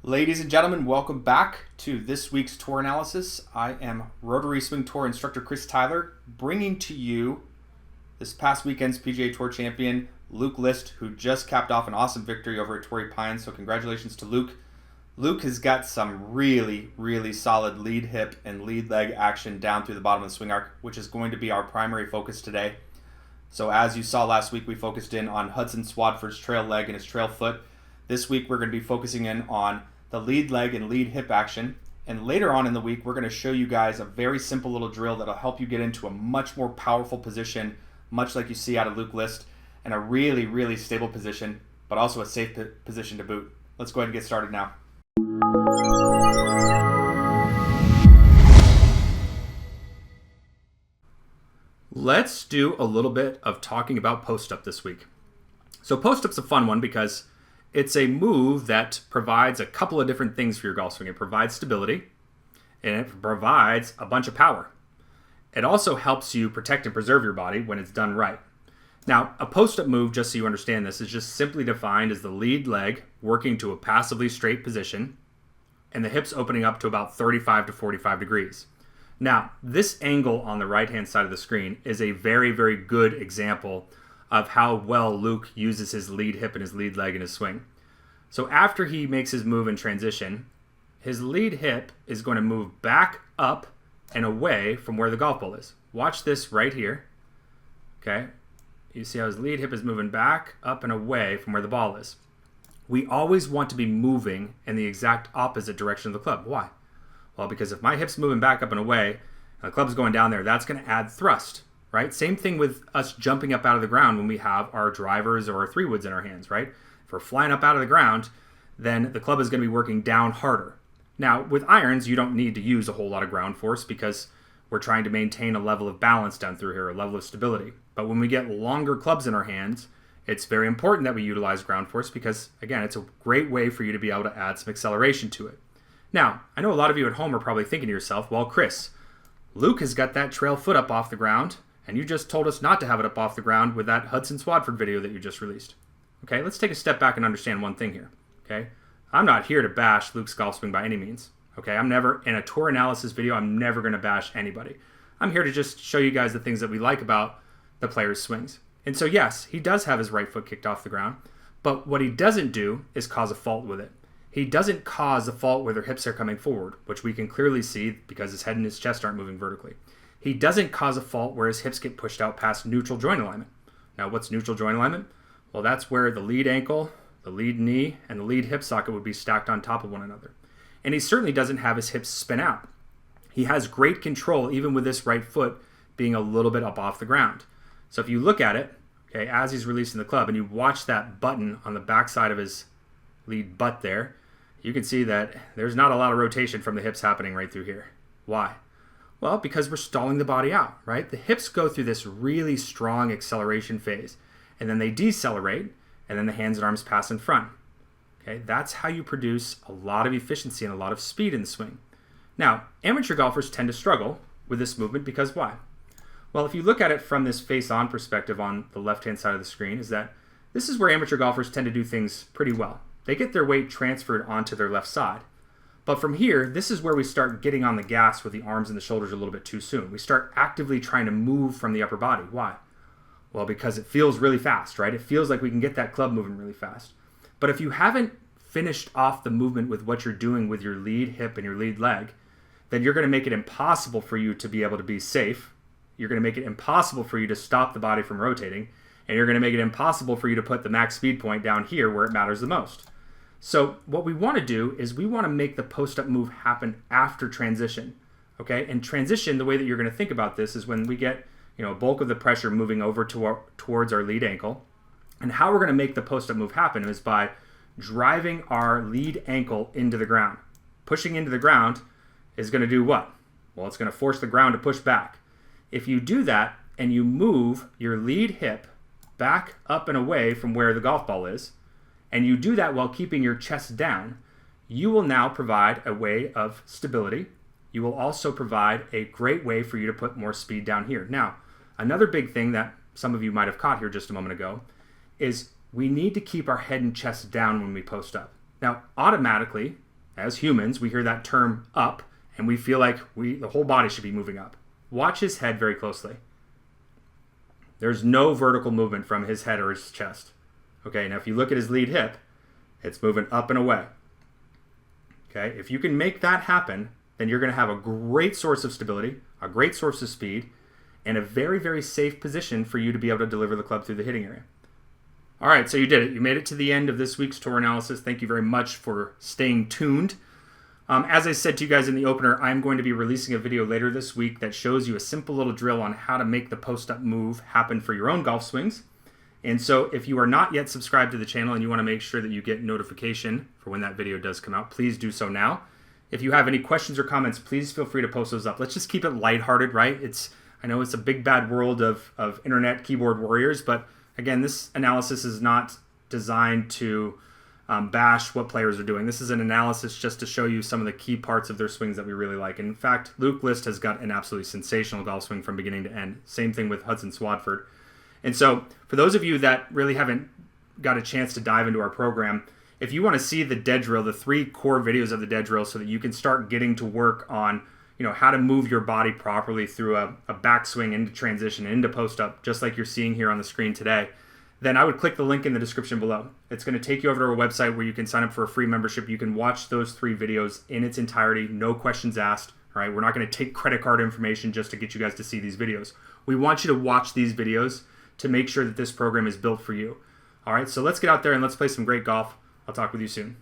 Ladies and gentlemen, welcome back to this week's tour analysis. I am Rotary Swing Tour instructor Chris Tyler, bringing to you this past weekend's PGA Tour champion, Luke List, who just capped off an awesome victory over at Torrey Pines. So congratulations to Luke. Luke has got some really solid lead hip and lead leg action down through the bottom of the swing arc, which is going to be our primary focus today. So as you saw last week, we focused in on Hudson Swadford's trail leg and his trail foot. This week, we're going to be focusing in on the lead leg and lead hip action. And later on in the week, we're going to show you guys a very simple little drill that'll help you get into a much more powerful position, much like you see out of Luke List, and a really stable position, but also a safe position to boot. Let's go ahead and get started now. Let's do a little bit of talking about post-up this week. So post-up's a fun one because it's a move that provides a couple of different things for your golf swing. It provides stability, and it provides a bunch of power. It also helps you protect and preserve your body when it's done right. Now, a post-up move, just so you understand this, is just simply defined as the lead leg working to a passively straight position and the hips opening up to about 35 to 45 degrees. Now, this angle on the right-hand side of the screen is a very good example of how well Luke uses his lead hip and his lead leg in his swing. So after he makes his move in transition, his lead hip is going to move back up and away from where the golf ball is. Watch this right here. Okay, you see how his lead hip is moving back up and away from where the ball is. We always want to be moving in the exact opposite direction of the club. Why? Well, because if my hip's moving back up and away, and the club's going down there, that's going to add thrust. Right? Same thing with us jumping up out of the ground when we have our drivers or our 3-woods in our hands, right? If we're flying up out of the ground, then the club is going to be working down harder. Now, with irons, you don't need to use a whole lot of ground force because we're trying to maintain a level of balance down through here, a level of stability. But when we get longer clubs in our hands, it's very important that we utilize ground force because, again, it's a great way for you to be able to add some acceleration to it. Now, I know a lot of you at home are probably thinking to yourself, well, Chris, Luke has got that trail foot up off the ground, and you just told us not to have it up off the ground with that Hudson Swadford video that you just released. Okay, let's take a step back and understand one thing here. Okay, I'm not here to bash Luke's golf swing by any means. Okay, I'm never, in a tour analysis video, I'm never going to bash anybody. I'm here to just show you guys the things that we like about the player's swings. And so yes, he does have his right foot kicked off the ground, but what he doesn't do is cause a fault with it. He doesn't cause a fault where their hips are coming forward, which we can clearly see because his head and his chest aren't moving vertically. He doesn't cause a fault where his hips get pushed out past neutral joint alignment. Now, what's neutral joint alignment? Well, that's where the lead ankle, the lead knee, and the lead hip socket would be stacked on top of one another. And he certainly doesn't have his hips spin out. He has great control even with this right foot being a little bit up off the ground. So if you look at it, okay, as he's releasing the club, and you watch that button on the backside of his lead butt there, you can see that there's not a lot of rotation from the hips happening right through here. Why? Well, because we're stalling the body out, right? The hips go through this really strong acceleration phase, and then they decelerate, and then the hands and arms pass in front. Okay, that's how you produce a lot of efficiency and a lot of speed in the swing. Now, amateur golfers tend to struggle with this movement because why? Well, if you look at it from this face-on perspective on the left-hand side of the screen, is that this is where amateur golfers tend to do things pretty well. They get their weight transferred onto their left side. But from here, this is where we start getting on the gas with the arms and the shoulders a little bit too soon. We start actively trying to move from the upper body. Why? Well, because it feels really fast, right? It feels like we can get that club moving really fast. But if you haven't finished off the movement with what you're doing with your lead hip and your lead leg, then you're going to make it impossible for you to be able to be safe. You're going to make it impossible for you to stop the body from rotating. And you're going to make it impossible for you to put the max speed point down here where it matters the most. So what we want to do is we want to make the post-up move happen after transition, okay? And transition, the way that you're going to think about this is when we get, a bulk of the pressure moving over towards our lead ankle. And how we're going to make the post-up move happen is by driving our lead ankle into the ground. Pushing into the ground is going to do what? Well, it's going to force the ground to push back. If you do that and you move your lead hip back up and away from where the golf ball is, and you do that while keeping your chest down, you will now provide a way of stability. You will also provide a great way for you to put more speed down here. Now, another big thing that some of you might have caught here just a moment ago is we need to keep our head and chest down when we post up. Now, automatically, as humans, we hear that term up, and we feel like the whole body should be moving up. Watch his head very closely. There's no vertical movement from his head or his chest. Okay, now if you look at his lead hip, it's moving up and away. Okay, if you can make that happen, then you're going to have a great source of stability, a great source of speed, and a very, very safe position for you to be able to deliver the club through the hitting area. All right, so you did it. You made it to the end of this week's tour analysis. Thank you very much for staying tuned. As I said to you guys in the opener, I'm going to be releasing a video later this week that shows you a simple little drill on how to make the post-up move happen for your own golf swings. And so if you are not yet subscribed to the channel and you want to make sure that you get notification for when that video does come out, please do so now. If you have any questions or comments, please feel free to post those up. Let's just keep it lighthearted, right? I know it's a big bad world of internet keyboard warriors, but again, this analysis is not designed to bash what players are doing. This is an analysis just to show you some of the key parts of their swings that we really like. And in fact, Luke List has got an absolutely sensational golf swing from beginning to end. Same thing with Hudson Swadford. And so for those of you that really haven't got a chance to dive into our program, if you want to see the dead drill, the 3 core videos of the dead drill so that you can start getting to work on how to move your body properly through a backswing into transition, into post-up, just like you're seeing here on the screen today, then I would click the link in the description below. It's going to take you over to our website where you can sign up for a free membership. You can watch those 3 videos in its entirety, no questions asked. All right, we're not going to take credit card information just to get you guys to see these videos. We want you to watch these videos to make sure that this program is built for you. All right, so let's get out there and let's play some great golf. I'll talk with you soon.